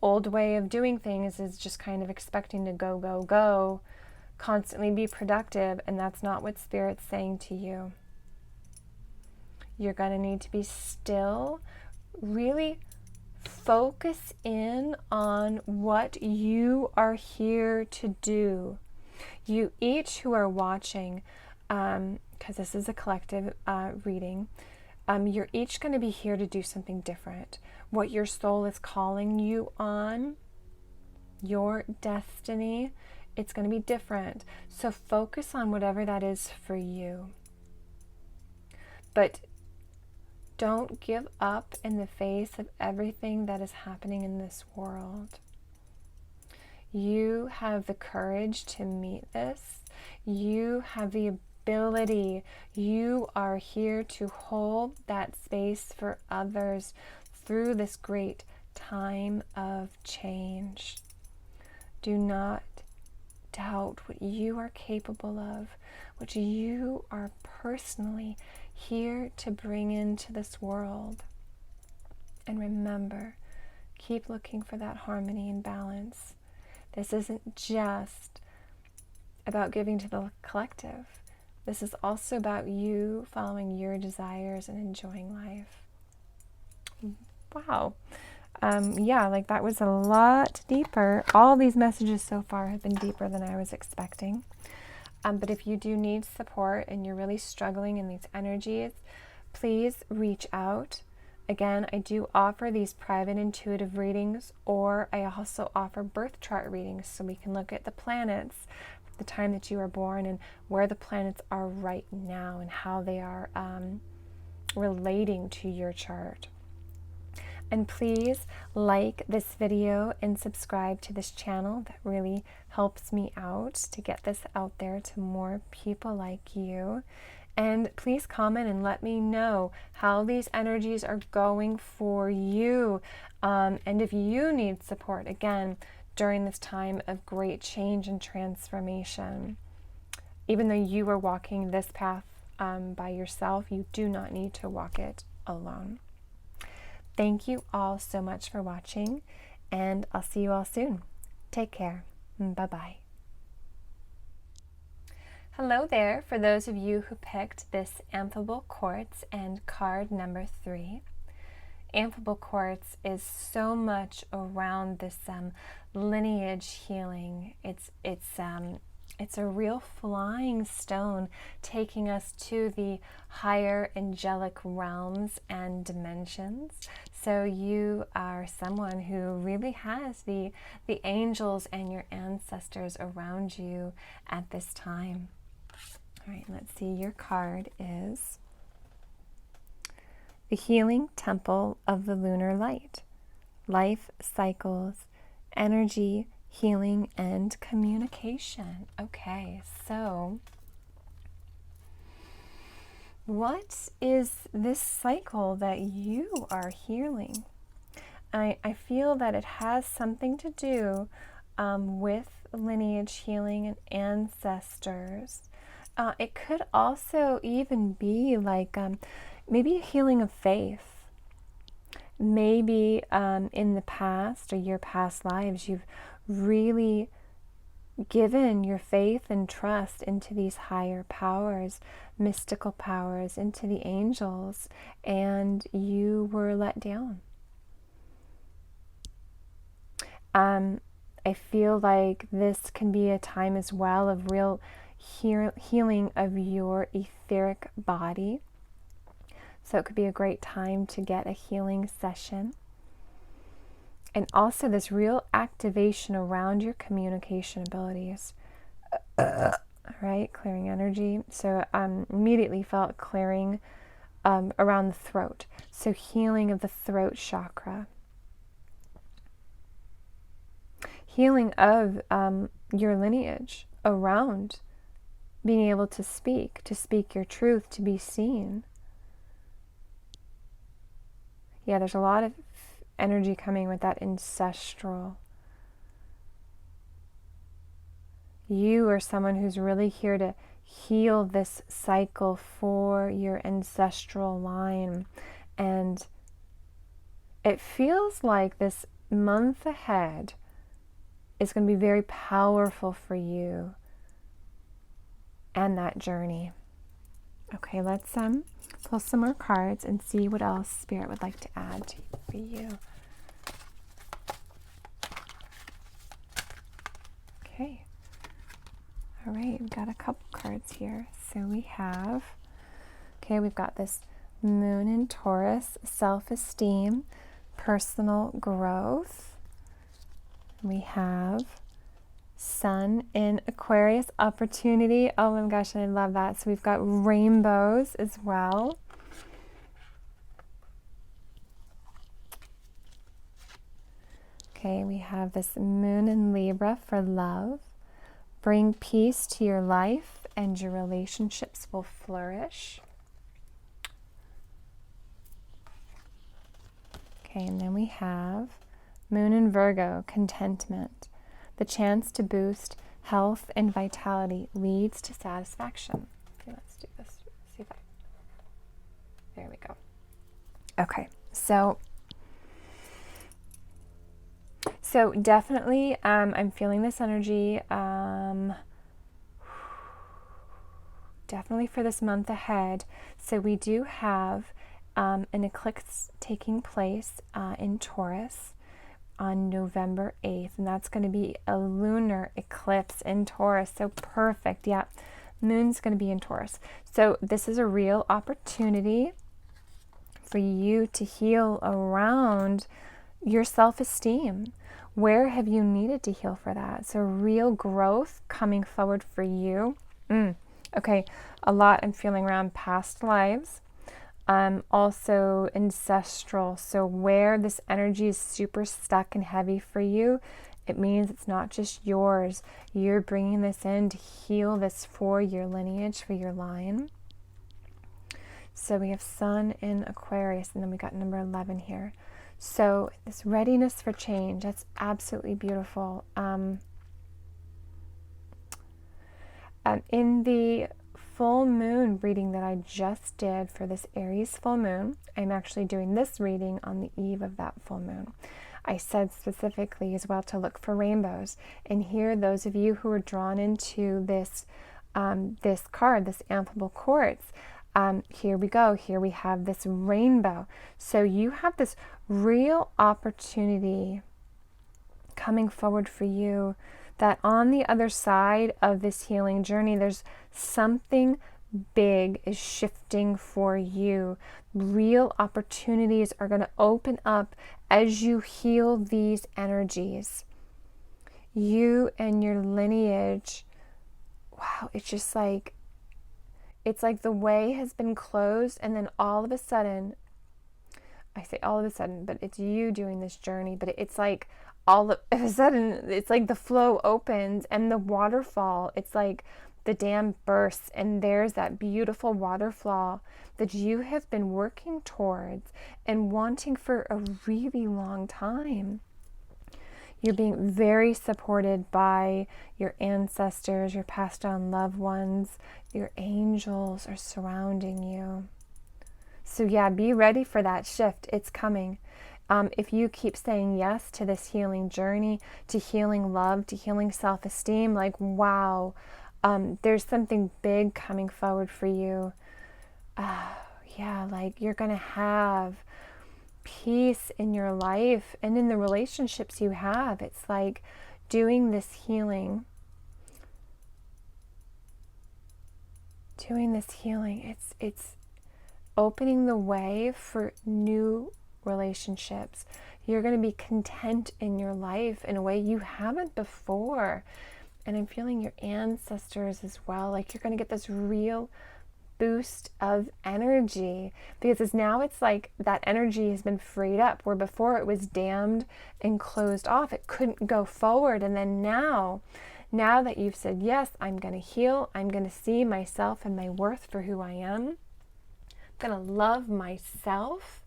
[SPEAKER 1] Old way of doing things is just kind of expecting to go, go, go, constantly be productive, and that's not what Spirit's saying to you. You're going to need to be still, really focus in on what you are here to do. You each who are watching, because this is a collective reading, you're each going to be here to do something different. What your soul is calling you on, your destiny, it's going to be different. So focus on whatever that is for you. But don't give up in the face of everything that is happening in this world. You have the courage to meet this. You have the ability. You are here to hold that space for others through this great time of change. Do not doubt what you are capable of, what you are personally here to bring into this world. And remember, keep looking for that harmony and balance. This isn't just about giving to the collective. This is also about you following your desires and enjoying life. Wow. Yeah, like that was a lot deeper. All these messages so far have been deeper than I was expecting. But if you do need support and you're really struggling in these energies, please reach out. Again, I do offer these private intuitive readings, or I also offer birth chart readings, so we can look at the planets, the time that you were born, and where the planets are right now and how they are relating to your chart. And please like this video and subscribe to this channel. That really helps me out to get this out there to more people like you. And please comment and let me know how these energies are going for you. And if you need support, again, during this time of great change and transformation. Even though you are walking this path by yourself, you do not need to walk it alone. Thank you all so much for watching, and I'll see you all soon. Take care. Bye-bye. Hello there, for those of you who picked this Amphibole Quartz and card number 3. Amphibole Quartz is so much around this lineage healing. It's a real flying stone taking us to the higher angelic realms and dimensions. So you are someone who really has the angels and your ancestors around you at this time. All right, let's see. Your card is the Healing Temple of the Lunar Light. Life cycles, energy, healing, and communication. Okay, so what is this cycle that you are healing? I feel that it has something to do with lineage healing and ancestors. It could also even be like maybe a healing of faith. Maybe in the past or your past lives, you've really given your faith and trust into these higher powers, mystical powers, into the angels, and you were let down. I feel like this can be a time as well of real healing of your etheric body. So it could be a great time to get a healing session. And also this real activation around your communication abilities. All right, clearing energy. So immediately felt clearing around the throat. So healing of the throat chakra. Healing of your lineage around being able to speak your truth, to be seen. Yeah, there's a lot of energy coming with that ancestral. You are someone who's really here to heal this cycle for your ancestral line. And it feels like this month ahead is going to be very powerful for you and that journey. Okay, let's pull some more cards and see what else Spirit would like to add for you. Okay. All right, we've got a couple cards here. So we've got this Moon in Taurus, self-esteem, personal growth. We have Sun in Aquarius, opportunity. Oh my gosh, I love that. So we've got rainbows as well. Okay, we have this moon in Libra for love. Bring peace to your life and your relationships will flourish. Okay, and then we have moon in Virgo, contentment. The chance to boost health and vitality leads to satisfaction. Okay, let's do this. See if there we go. Okay, so definitely I'm feeling this energy definitely for this month ahead. So we do have an eclipse taking place in Taurus on November 8th, and that's going to be a lunar eclipse in Taurus. So perfect. Yeah, moon's going to be in Taurus. So this is a real opportunity for you to heal around your self-esteem. Where have you needed to heal for that? So real growth coming forward for you. Okay, a lot I'm feeling around past lives. Also ancestral. So where this energy is super stuck and heavy for you, it means it's not just yours. You're bringing this in to heal this for your lineage, for your line. So we have Sun in Aquarius, and then we got number 11 here. So this readiness for change, that's absolutely beautiful. In the full moon reading that I just did for this Aries full moon, I'm actually doing this reading on the eve of that full moon. I said specifically as well to look for rainbows. And here, those of you who are drawn into this this card, this Amphibole Quartz, here we go. Here we have this rainbow. So you have this real opportunity coming forward for you, that on the other side of this healing journey, there's something big is shifting for you. Real opportunities are going to open up as you heal these energies. You and your lineage, wow, it's just like, it's like the way has been closed, and then all of a sudden, I say all of a sudden, but it's you doing this journey, but it's like all of a sudden, it's like the flow opens and the waterfall, it's like the dam bursts, and there's that beautiful waterfall that you have been working towards and wanting for a really long time. You're being very supported by your ancestors, your passed on loved ones. Your angels are surrounding you. So yeah, be ready for that shift. It's coming. If you keep saying yes to this healing journey, to healing love, to healing self-esteem, like, wow, there's something big coming forward for you. Yeah, like you're going to have peace in your life and in the relationships you have. It's like doing this healing. It's opening the way for new relationships. You're going to be content in your life in a way you haven't before. And I'm feeling your ancestors as well. Like you're going to get this real boost of energy, because now it's like that energy has been freed up, where before it was dammed and closed off. It couldn't go forward. And then now that you've said, yes, I'm going to heal, I'm going to see myself and my worth for who I am, I'm going to love myself,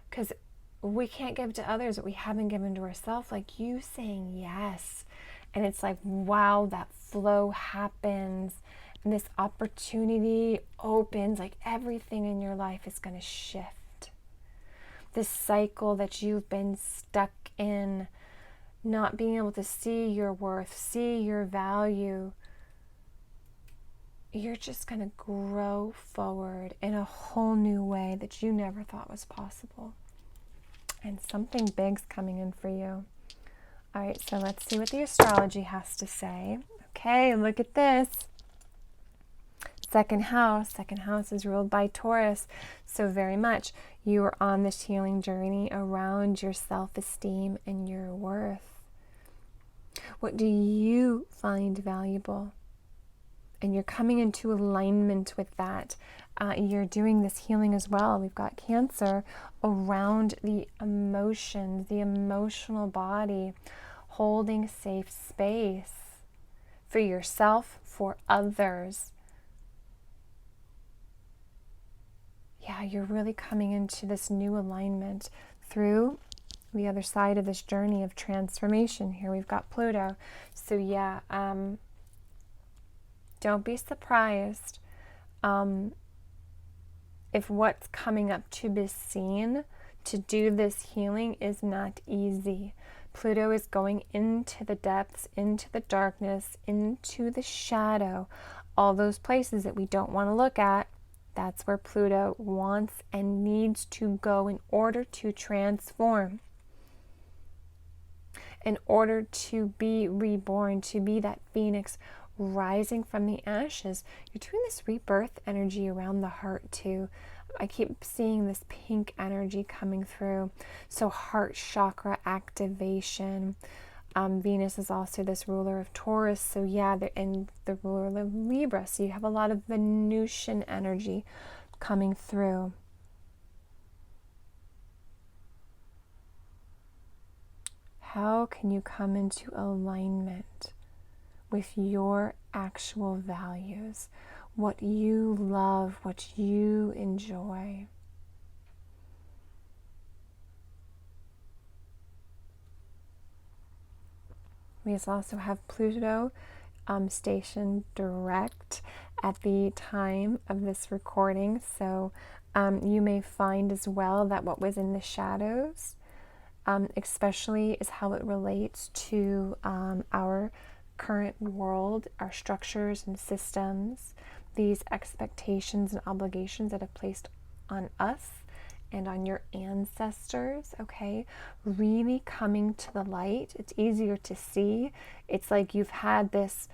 [SPEAKER 1] because we can't give to others what we haven't given to ourselves. Like you saying yes, and it's like, wow, that flow happens. And this opportunity opens, like everything in your life is going to shift. This cycle that you've been stuck in, not being able to see your worth, see your value, you're just going to grow forward in a whole new way that you never thought was possible. And something big's coming in for you. All right, so let's see what the astrology has to say. Okay, look at this. Second house is ruled by Taurus. So very much you are on this healing journey around your self-esteem and your worth. What do you find valuable? And you're coming into alignment with that. You're doing this healing as well. We've got Cancer around the emotions, the emotional body, holding safe space for yourself, for others. Yeah, you're really coming into this new alignment through the other side of this journey of transformation. Here we've got Pluto. So yeah, don't be surprised if what's coming up to be seen to do this healing is not easy. Pluto is going into the depths, into the darkness, into the shadow, all those places that we don't want to look at. That's where Pluto wants and needs to go in order to transform, in order to be reborn, to be that phoenix rising from the ashes. You're doing this rebirth energy around the heart too. I keep seeing this pink energy coming through. So heart chakra activation. Venus is also this ruler of Taurus. So yeah, and the ruler of Libra. So you have a lot of Venusian energy coming through. How can you come into alignment with your actual values, what you love, what you enjoy? We also have Pluto stationed direct at the time of this recording. So you may find as well that what was in the shadows, especially is how it relates to our current world, our structures and systems, these expectations and obligations that have placed on us and on your ancestors, okay? Really coming to the light. It's easier to see. It's like you've had this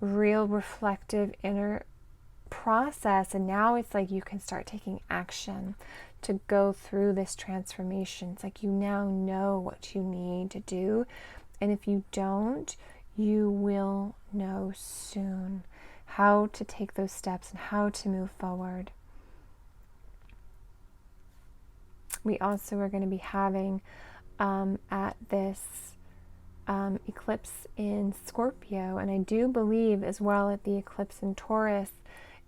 [SPEAKER 1] real reflective inner process, and now it's like you can start taking action to go through this transformation. It's like you now know what you need to do, and if you don't, you will know soon how to take those steps and how to move forward. We also are going to be having at this eclipse in Scorpio, and I do believe as well at the eclipse in Taurus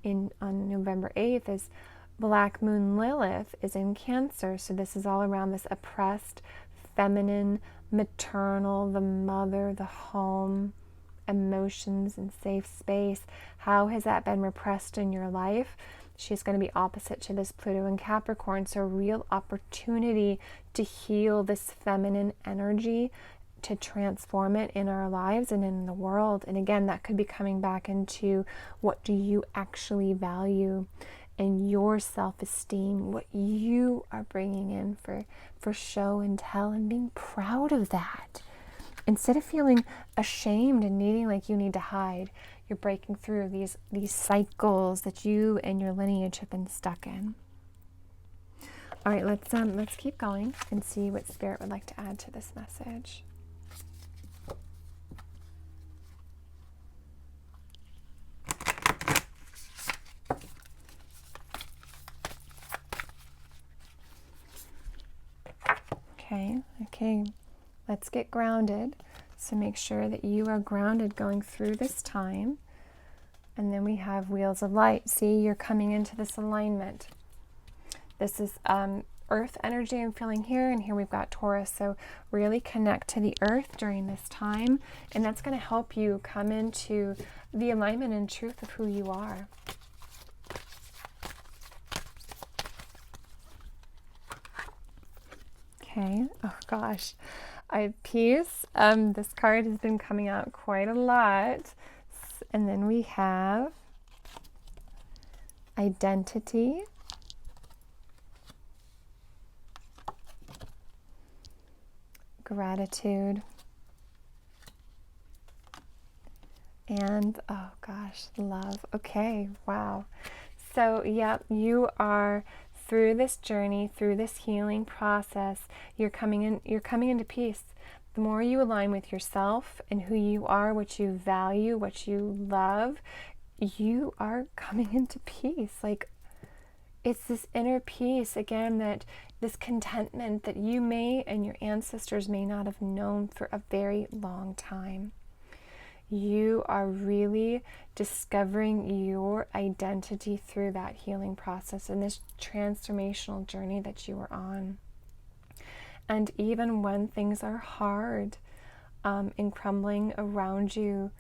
[SPEAKER 1] on November 8th is Black Moon Lilith is in Cancer. So this is all around this oppressed, feminine, maternal, the mother, the home, emotions and safe space. How has that been repressed in your life? She's going to be opposite to this Pluto in Capricorn. So real opportunity to heal this feminine energy, to transform it in our lives and in the world. And again, that could be coming back into what do you actually value and your self-esteem, what you are bringing in for show and tell, and being proud of that. Instead of feeling ashamed and needing like you need to hide, you're breaking through these cycles that you and your lineage have been stuck in. All right, let's keep going and see what Spirit would like to add to this message. Okay, let's get grounded. So make sure that you are grounded going through this time. And then we have Wheels of Light. See, you're coming into this alignment. This is Earth energy I'm feeling here, and here we've got Taurus. So really connect to the Earth during this time, and that's going to help you come into the alignment and truth of who you are. Okay, oh gosh, I have peace. This card has been coming out quite a lot. And then we have identity, gratitude, and oh gosh, love. Okay, wow. So yeah, you are through this journey, through this healing process, you're coming into peace. The more you align with yourself and who you are, what you value, what you love, you are coming into peace. Like, it's this inner peace, again, that this contentment that you may and your ancestors may not have known for a very long time. You are really discovering your identity through that healing process and this transformational journey that you are on. And even when things are hard and crumbling around you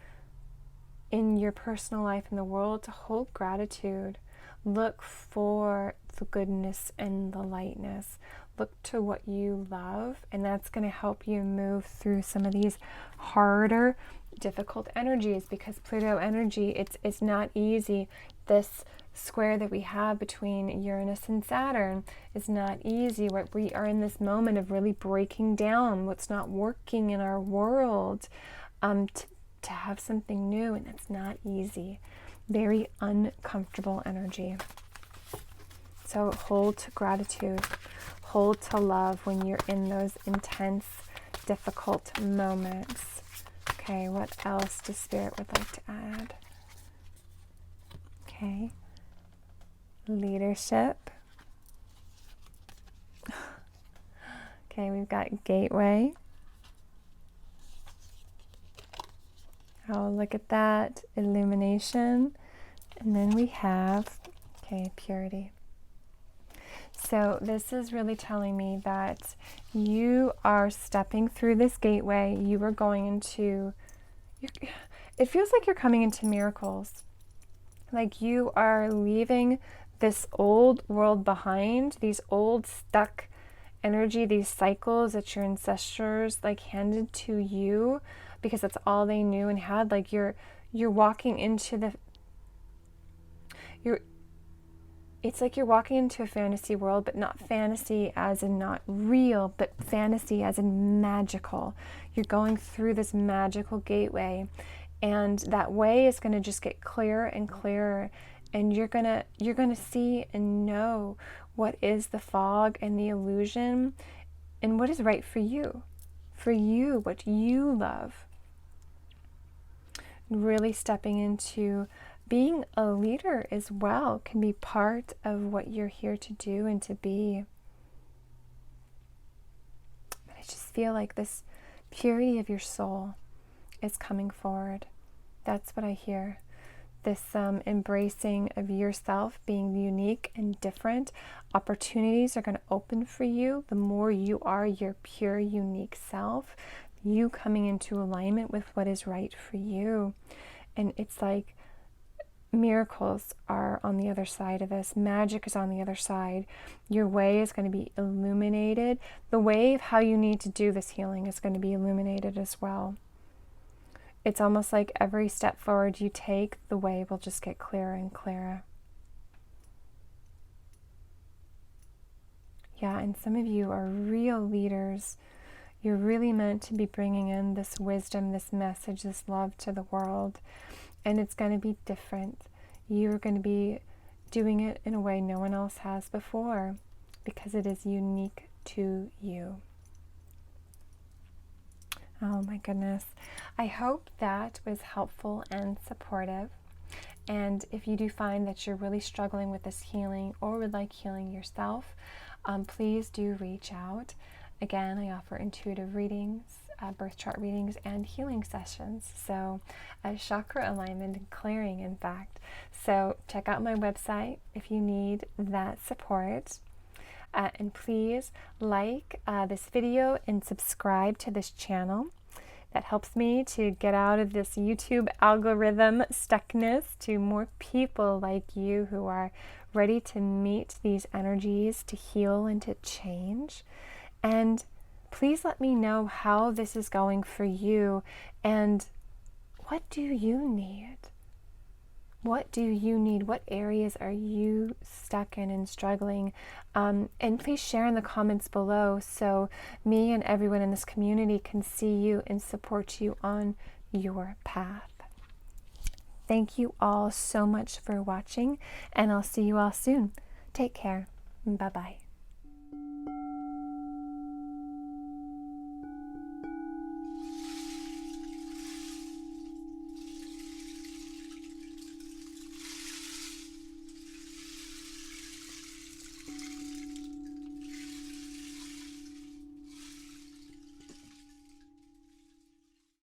[SPEAKER 1] in your personal life in the world, to hold gratitude. Look for the goodness and the lightness. Look to what you love, and that's going to help you move through some of these harder, difficult energies, because Pluto energy, it's not easy. This square that we have between Uranus and Saturn is not easy. We are in this moment of really breaking down what's not working in our world, to have something new, and it's not easy. Very uncomfortable energy. So hold to gratitude, hold to love when you're in those intense, difficult moments. Okay, what else does Spirit would like to add? Okay, leadership. Okay, we've got gateway. Oh, look at that, illumination. And then we have, okay, purity. So this is really telling me that you are stepping through this gateway. You are going into, it feels like you're coming into miracles. Like you are leaving this old world behind, these old stuck energy, these cycles that your ancestors like handed to you because that's all they knew and had. Like you're walking into it's like you're walking into a fantasy world, but not fantasy as in not real, but fantasy as in magical. You're going through this magical gateway, and that way is going to just get clearer and clearer, and you're going to see and know what is the fog and the illusion and what is right for you, what you love. Really stepping into being a leader as well can be part of what you're here to do and to be. But I just feel like this purity of your soul is coming forward. That's what I hear. This embracing of yourself, being unique and different. Opportunities are going to open for you the more you are your pure, unique self. You coming into alignment with what is right for you. And it's like miracles are on the other side of this. Magic is on the other side. Your way is going to be illuminated. The way of how you need to do this healing is going to be illuminated as well. It's almost like every step forward you take, the way will just get clearer and clearer. Yeah, and some of you are real leaders. You're really meant to be bringing in this wisdom, this message, this love to the world. And it's going to be different. You're going to be doing it in a way no one else has before, because it is unique to you. Oh my goodness. I hope that was helpful and supportive. And if you do find that you're really struggling with this healing or would like healing yourself, please do reach out. Again, I offer intuitive readings, birth chart readings, and healing sessions. So chakra alignment and clearing, in fact. So check out my website if you need that support. And please like this video and subscribe to this channel. That helps me to get out of this YouTube algorithm stuckness to more people like you who are ready to meet these energies, to heal and to change. And please let me know how this is going for you, and what do you need? What do you need? What areas are you stuck in and struggling? And please share in the comments below so me and everyone in this community can see you and support you on your path. Thank you all so much for watching, and I'll see you all soon. Take care. Bye-bye.